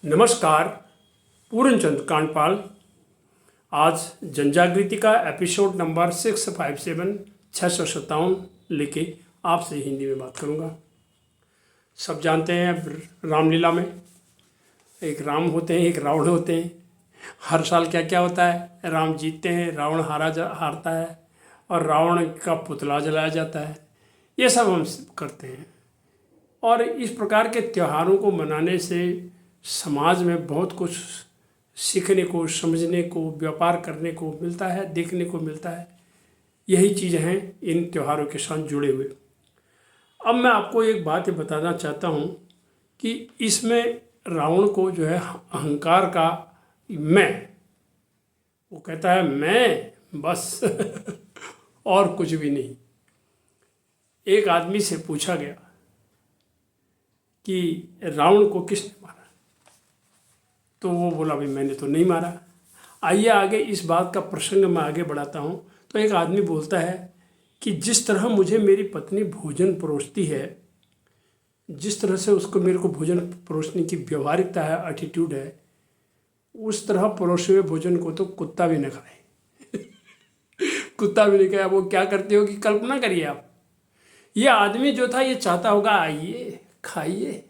नमस्कार। पूर्णचंद कांडपाल। आज जनजागृति का एपिसोड नंबर 657 657 लेके आपसे हिंदी में बात करूंगा। सब जानते हैं रामलीला में एक राम होते हैं, एक रावण होते हैं। हर साल क्या क्या होता है, राम जीतते हैं, रावण हारता है और रावण का पुतला जलाया जाता है। ये सब हम करते हैं और इस प्रकार के त्योहारों को मनाने से समाज में बहुत कुछ सीखने को, समझने को, व्यापार करने को मिलता है, देखने को मिलता है। यही चीज़ हैं इन त्योहारों के साथ जुड़े हुए। अब मैं आपको एक बात बताना चाहता हूँ कि इसमें रावण को जो है अहंकार का वो कहता है मैं बस और कुछ भी नहीं। एक आदमी से पूछा गया कि रावण को किसने मारा, तो वो बोला भाई मैंने तो नहीं मारा। आइए आगे इस बात का प्रसंग मैं आगे बढ़ाता हूँ। तो एक आदमी बोलता है कि जिस तरह मुझे मेरी पत्नी भोजन परोसती है, जिस तरह से उसको मेरे को भोजन परोसने की व्यवहारिकता है, एटीट्यूड है, उस तरह परोसे हुए भोजन को तो कुत्ता भी न खाए कुत्ता भी नहीं खाए। वो क्या करते हो कि कल्पना करिए आप, ये आदमी जो था ये चाहता होगा आइए खाइए,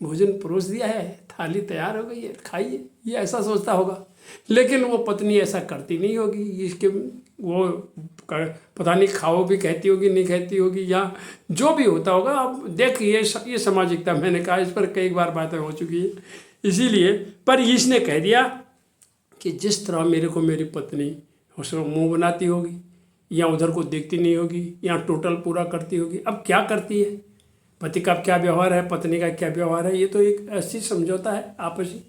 भोजन परोस दिया है, थाली तैयार हो गई है, खाइए, ये ऐसा सोचता होगा। लेकिन वो पत्नी ऐसा करती नहीं होगी। इसके वो पता नहीं खाओ भी कहती होगी, नहीं कहती होगी, या जो भी होता होगा। अब देखिए ये सामाजिकता, मैंने कहा इस पर कई बार बातें हो चुकी है। इसीलिए पर इसने कह दिया कि जिस तरह मेरे को मेरी पत्नी उसमें मुँह बनाती होगी, या उधर को देखती नहीं होगी, या टोटल पूरा करती होगी। अब क्या करती है, पति का क्या व्यवहार है, पत्नी का क्या व्यवहार है, ये तो एक ऐसी समझौता है आपसी।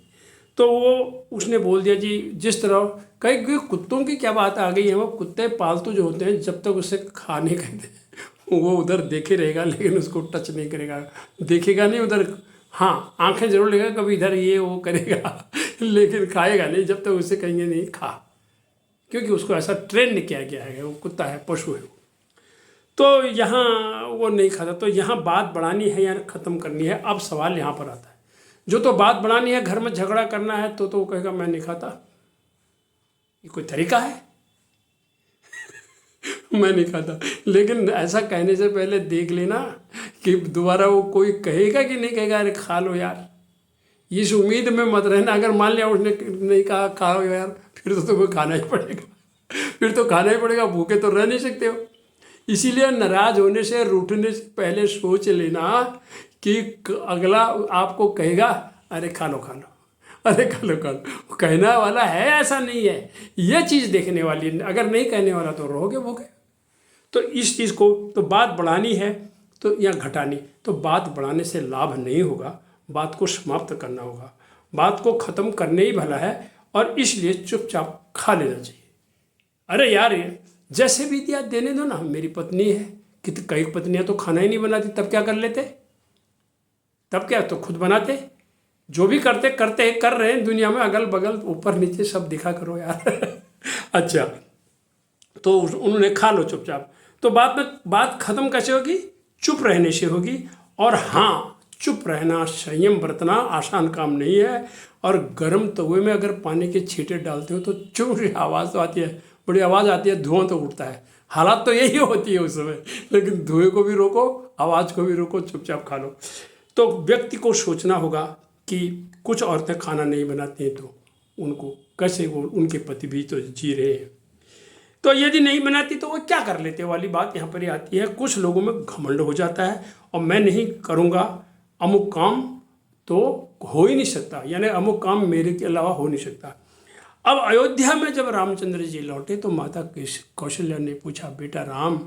तो वो उसने बोल दिया जी जिस तरह कई कुत्तों की क्या बात आ गई है। वो कुत्ते पालतू जो होते हैं, जब तक उसे खाने कहते हैं वो उधर देखे रहेगा, लेकिन उसको टच नहीं करेगा, देखेगा नहीं उधर। हाँ, आंखें जरूर लेगा, कभी इधर ये वो करेगा लेकिन खाएगा नहीं जब तक उसे कहेंगे नहीं खा, क्योंकि उसको ऐसा ट्रेंड किया गया है। वो कुत्ता है, पशु है। तो यहाँ वो नहीं खाता। तो यहाँ बात बढ़ानी है या ख़त्म करनी है, अब सवाल यहाँ पर आता है। जो तो बात बढ़ानी है, घर में झगड़ा करना है, तो वो कहेगा मैं नहीं खाता। ये कोई तरीका है मैं नहीं खाता। लेकिन ऐसा कहने से पहले देख लेना कि दोबारा वो कोई कहेगा कि नहीं कहेगा अरे खा लो यार। इस उम्मीद में मत रहना। अगर मान लिया उसने नहीं कहा खाओ यार, फिर तो तुम्हें खाना ही पड़ेगा फिर तो खाना ही पड़ेगा, भूखे तो रह नहीं सकते हो। इसीलिए नाराज होने से, रूठने से पहले सोच लेना कि अगला आपको कहेगा अरे खा लो खा लो, अरे खा लो खा लो। कहने वाला है ऐसा नहीं है, ये चीज़ देखने वाली है। अगर नहीं कहने वाला तो रहोगे भूखे। तो इस चीज़ को तो बात बढ़ानी है तो या घटानी, तो बात बढ़ाने से लाभ नहीं होगा, बात को समाप्त करना होगा, बात को ख़त्म करने ही भला है। और इसलिए चुपचाप खा लेना चाहिए। अरे यार जैसे भी दिया देने दो ना, मेरी पत्नी है कि कई पत्नियां तो खाना ही नहीं बनाती, तब क्या कर लेते, तब क्या तो खुद बनाते। जो भी करते करते कर रहे हैं दुनिया में, अगल बगल ऊपर नीचे सब दिखा करो यार अच्छा, तो उन्होंने खा लो चुपचाप। तो बात खत्म कैसे होगी, चुप रहने से होगी। और हाँ, चुप रहना, संयम बरतना आसान काम नहीं है। और गर्म तवे में अगर पानी के छींटे डालते हो तो चुप आवाज़ तो आती है, बड़ी आवाज़ आती है, धुआं तो उठता है। हालात तो यही होती है उस समय, लेकिन धुएं को भी रोको, आवाज़ को भी रोको, चुपचाप खा लो। तो व्यक्ति को सोचना होगा कि कुछ औरतें खाना नहीं बनाती हैं तो उनको कैसे, वो उनके पति भी तो जी रहे हैं, तो यदि नहीं बनाती तो वो क्या कर लेते वाली बात यहाँ पर ही आती है। कुछ लोगों में घमंड हो जाता है और मैं नहीं करूँगा अमुक काम, तो हो ही नहीं सकता, यानी अमुक काम मेरे के अलावा हो नहीं सकता। अब अयोध्या में जब रामचंद्र जी लौटे तो माता कौशल्या ने पूछा, बेटा राम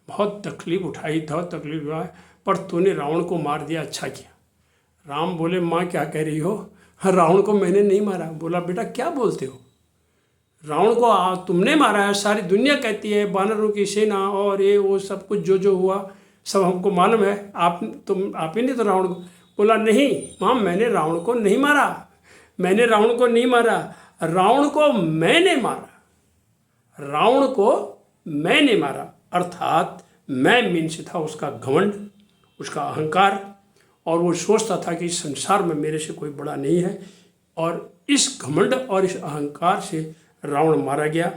बहुत तकलीफ उठाई था, तकलीफ हुआ, पर तूने रावण को मार दिया, अच्छा किया। राम बोले, माँ क्या कह रही हो, रावण को मैंने नहीं मारा। बोला, बेटा क्या बोलते हो, रावण को तुमने मारा है, सारी दुनिया कहती है, वानरों की सेना और ये वो सब कुछ जो हुआ सब हमको मालूम है, आप ही ने तो रावण को। बोला, नहीं माँ मैंने रावण को नहीं मारा, मैंने रावण को नहीं मारा, रावण को मैंने मारा, रावण को मैंने मारा। अर्थात मैं मीन्स था उसका घमंड, उसका अहंकार, और वो सोचता था कि संसार में मेरे से कोई बड़ा नहीं है, और इस घमंड और इस अहंकार से रावण मारा गया।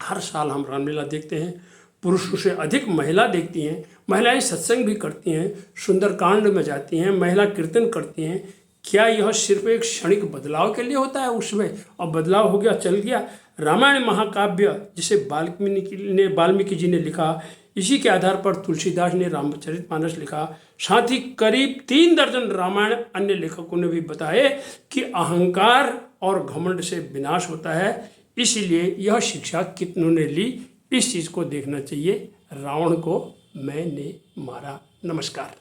हर साल हम रामलीला देखते हैं, पुरुषों से अधिक महिला देखती हैं, महिलाएं सत्संग भी करती हैं, सुंदरकांड में जाती हैं, महिला कीर्तन करती हैं। क्या यह सिर्फ एक क्षणिक बदलाव के लिए होता है उसमें, और बदलाव हो गया चल गया? रामायण महाकाव्य जिसे वाल्मीकि जी ने लिखा, इसी के आधार पर तुलसीदास ने रामचरितमानस लिखा। साथ ही करीब 3 दर्जन रामायण अन्य लेखकों ने भी बताए कि अहंकार और घमंड से विनाश होता है। इसलिए यह शिक्षा कितनों ने ली, इस चीज़ को देखना चाहिए। रावण को मैंने मारा। नमस्कार।